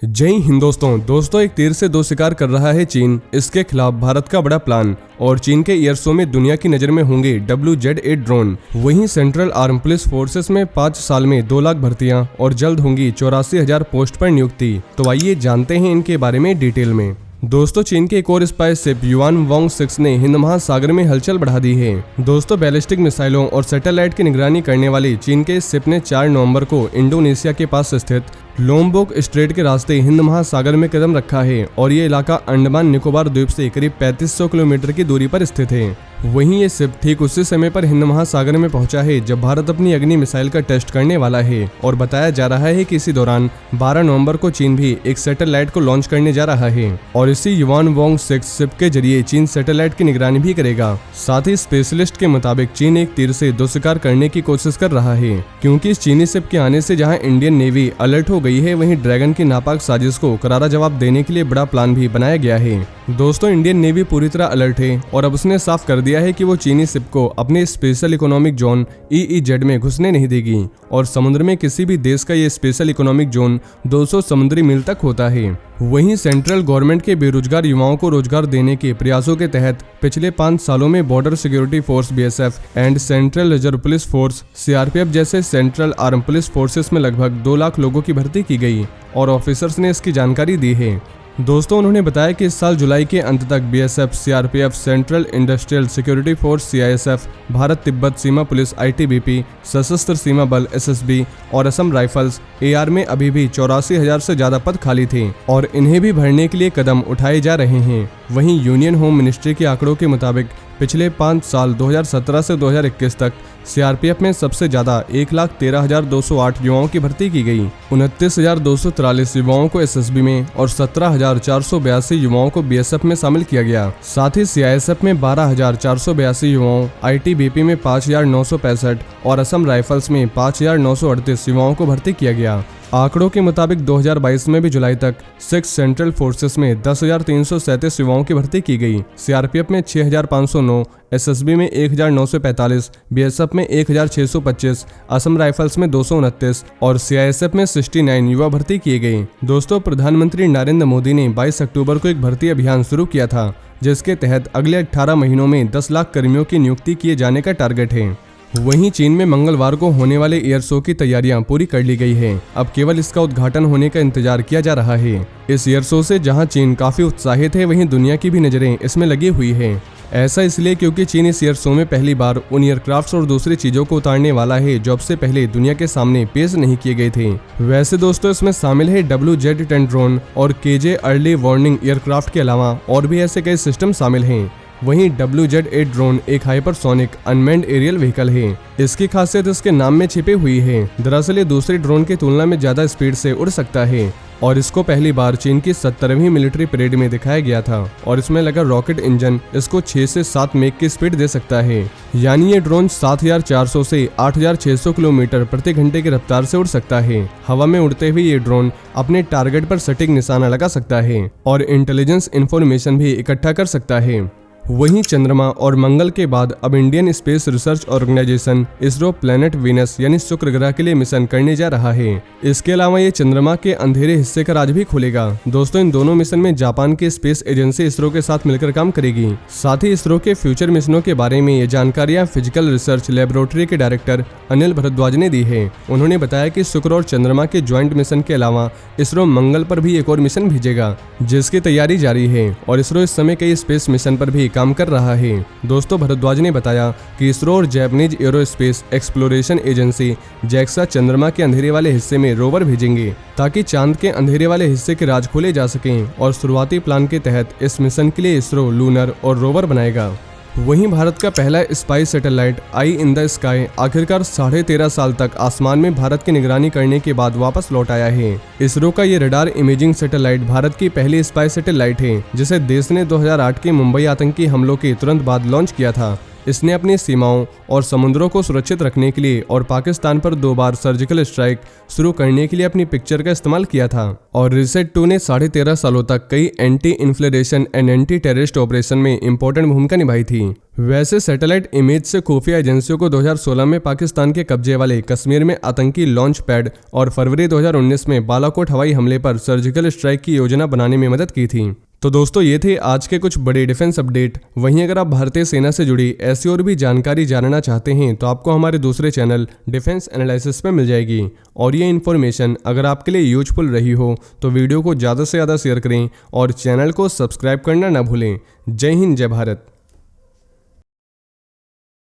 जय हिंद दोस्तों एक तीर से दो शिकार कर रहा है चीन। इसके खिलाफ भारत का बड़ा प्लान और चीन के एयर शो में दुनिया की नजर में होंगे WZ-8 ड्रोन। वहीं सेंट्रल आर्म पुलिस फोर्सेस में 5 साल में 2 लाख भर्तियां और जल्द होंगी 84,000 पोस्ट पर नियुक्ति। तो आइए जानते हैं इनके बारे में डिटेल में। दोस्तों चीन के एक और स्पाई शिप युआनवांग 6 ने हिंद महासागर में हलचल बढ़ा दी है। दोस्तों बैलिस्टिक मिसाइलों और सैटेलाइट की निगरानी करने वाली चीन के इस शिप ने 4 नवंबर को इंडोनेशिया के पास स्थित लोम्बोक स्ट्रेट के रास्ते हिंद महासागर में कदम रखा है और ये इलाका अंडमान निकोबार द्वीप से करीब 3500 किलोमीटर की दूरी पर स्थित है। वहीं ये शिप ठीक उसी समय पर हिंद महासागर में पहुंचा है जब भारत अपनी अग्नि मिसाइल का टेस्ट करने वाला है और बताया जा रहा है कि इसी दौरान 12 नवंबर को चीन भी एक सैटेलाइट को लॉन्च करने जा रहा है और इसी युआनवांग 6 शिप के जरिए चीन सैटेलाइट की निगरानी भी करेगा। साथ ही स्पेशलिस्ट के मुताबिक चीन एक तीर से दो शिकार करने की कोशिश कर रहा है, क्योंकि इस चीनी शिप के आने से जहां इंडियन नेवी अलर्ट हो गई है, वहीं ड्रैगन की नापाक साजिश को करारा जवाब देने के लिए बड़ा प्लान भी बनाया गया है। दोस्तों इंडियन नेवी पूरी तरह अलर्ट है और अब उसने साफ कर दिया है कि वो चीनी शिप को अपने स्पेशल इकोनॉमिक जोन EEZ में घुसने नहीं देगी और समुद्र में किसी भी देश का ये स्पेशल इकोनॉमिक जोन 200 समुद्री मील तक होता है। वहीं सेंट्रल गवर्नमेंट के बेरोजगार युवाओं को रोजगार देने के प्रयासों के तहत पिछले 5 सालों में border security force BSF and central reserve police force CRPF जैसे सेंट्रल आर्म पुलिस फोर्सेस में लगभग 2 लाख लोगों की भर्ती की गई और ऑफिसर्स ने इसकी जानकारी दी है। दोस्तों उन्होंने बताया कि इस साल जुलाई के अंत तक BSF, CRPF, central industrial security force CISF, Bharat Tibet सीमा पुलिस ITBP, सशस्त्र सीमा बल SSB और असम राइफल्स AR में अभी भी 84,000 से ज्यादा पद खाली थे और इन्हें भी भरने के लिए कदम उठाए जा रहे हैं। वहीं यूनियन होम मिनिस्ट्री के आंकड़ों के मुताबिक पिछले 5 साल 2017 से 2021 तक CRPF में सबसे ज्यादा 1,13,208 युवाओं की भर्ती की गई। 29,243 युवाओं को SSB में और 17,482 युवाओं को BSF में शामिल किया गया। साथ ही CISF में 12,482 युवाओं, ITBP में 5,965 और असम राइफल्स में 5,938 युवाओं को भर्ती किया गया। आंकड़ों के मुताबिक 2022 में भी जुलाई तक 6 सेंट्रल फोर्सेस में 10,337 युवाओं की भर्ती की गई। CRPF में 6,509, SSB में 1,945, BSF में 1,625, असम राइफल्स में 229 और CISF में 69 युवा भर्ती किए गए। दोस्तों प्रधानमंत्री नरेंद्र मोदी ने 22 अक्टूबर को एक भर्ती अभियान शुरू किया था, जिसके तहत अगले 18 महीनों में 10 लाख कर्मियों की नियुक्ति किए जाने का टारगेट है। वहीं चीन में मंगलवार को होने वाले एयर शो की तैयारियां पूरी कर ली गई है। अब केवल इसका उद्घाटन होने का इंतजार किया जा रहा है। इस एयर शो से जहां चीन काफी उत्साहित है, वहीं दुनिया की भी नजरें इसमें लगी हुई है। ऐसा इसलिए क्योंकि चीन इस एयर शो में पहली बार उन एयरक्राफ्ट्स और दूसरी चीजों को उतारने वाला है जो अब से पहले दुनिया के सामने पेश नहीं किए गए थे। वैसे दोस्तों इसमें शामिल है WZ-10 ड्रोन और KJ अर्ली वार्निंग एयरक्राफ्ट के अलावा और भी ऐसे कई सिस्टम शामिल हैं। वहीं WZ-8 ड्रोन एक हाइपरसोनिक अनमैन्ड एरियल व्हीकल है। इसकी खासियत इसके नाम में छिपी हुई है। दरअसल ये दूसरे ड्रोन की तुलना में ज्यादा स्पीड से उड़ सकता है और इसको पहली बार चीन की 70वीं मिलिट्री परेड में दिखाया गया था और इसमें लगा रॉकेट इंजन इसको 6 से 7 मैक की स्पीड दे सकता है। यानी ये ड्रोन 7,400 से 8,600 किलोमीटर प्रति घंटे की रफ्तार से उड़ सकता है। हवा में उड़ते हुए ये ड्रोन अपने टारगेट पर सटीक निशाना लगा सकता है और इंटेलिजेंस इंफॉर्मेशन भी इकट्ठा कर सकता है। वहीं चंद्रमा और मंगल के बाद अब Indian space research organisation ISRO planet Venus यानी शुक्र ग्रह के लिए मिशन करने जा रहा है। इसके अलावा ये चंद्रमा के अंधेरे हिस्से का राज भी खोलेगा। दोस्तों इन दोनों मिशन में जापान की स्पेस एजेंसी इसरो के साथ मिलकर काम करेगी। साथ ही इसरो के फ्यूचर मिशनों के बारे में ये जानकारियां फिजिकल रिसर्च लेबोरेटरी के डायरेक्टर अनिल भारद्वाज ने दी है। उन्होंने बताया कि शुक्र और चंद्रमा के ज्वाइंट मिशन के अलावा इसरो मंगल पर भी एक और मिशन भेजेगा, जिसकी तैयारी जारी है और इसरो इस समय कई स्पेस मिशन पर भी काम कर रहा है। दोस्तों भारद्वाज ने बताया कि इसरो और Japanese aerospace exploration agency JAXA चंद्रमा के अंधेरे वाले हिस्से में रोवर भेजेंगे ताकि चांद के अंधेरे वाले हिस्से के राज खोले जा सकें और शुरुआती प्लान के तहत इस मिशन के लिए इसरो लूनर और रोवर बनाएगा। वहीं भारत का पहला spy satellite I in the sky आखिरकार 13.5 साल तक आसमान में भारत की निगरानी करने के बाद वापस लौट आया है। इसरो का ये रडार इमेजिंग सैटेलाइट भारत की पहली स्पाई सैटेलाइट है, जिसे देश ने 2008 के मुंबई आतंकी हमलों के तुरंत बाद लॉन्च किया था। इसने अपनी सीमाओं और समुद्रों को सुरक्षित रखने के लिए और पाकिस्तान पर 2 बार सर्जिकल स्ट्राइक शुरू करने के लिए अपनी पिक्चर का इस्तेमाल किया था। और रिसेट 2 ने 13.5 सालों तक कई anti inflation and anti terrorist operation में इंपॉर्टेंट भूमिका निभाई थी। वैसे सैटेलाइट इमेज से खुफिया एजेंसियों को 2016 में पाकिस्तान के कब्जे वाले कश्मीर में आतंकी लॉन्च पैड और फरवरी 2019 में बालाकोट हवाई हमले पर सर्जिकल स्ट्राइक की योजना बनाने में मदद की थी। तो दोस्तों ये थे आज के कुछ बड़े डिफेंस अपडेट। वहीं अगर आप भारतीय सेना से जुड़ी ऐसी और भी जानकारी जानना चाहते हैं तो आपको हमारे दूसरे चैनल डिफेंस एनालिसिस पे मिल जाएगी। और ये इन्फॉर्मेशन अगर आपके लिए यूजफुल रही हो तो वीडियो को ज़्यादा से ज़्यादा शेयर करें और चैनल को सब्सक्राइब करना ना भूलें। जय हिंद, जय भारत।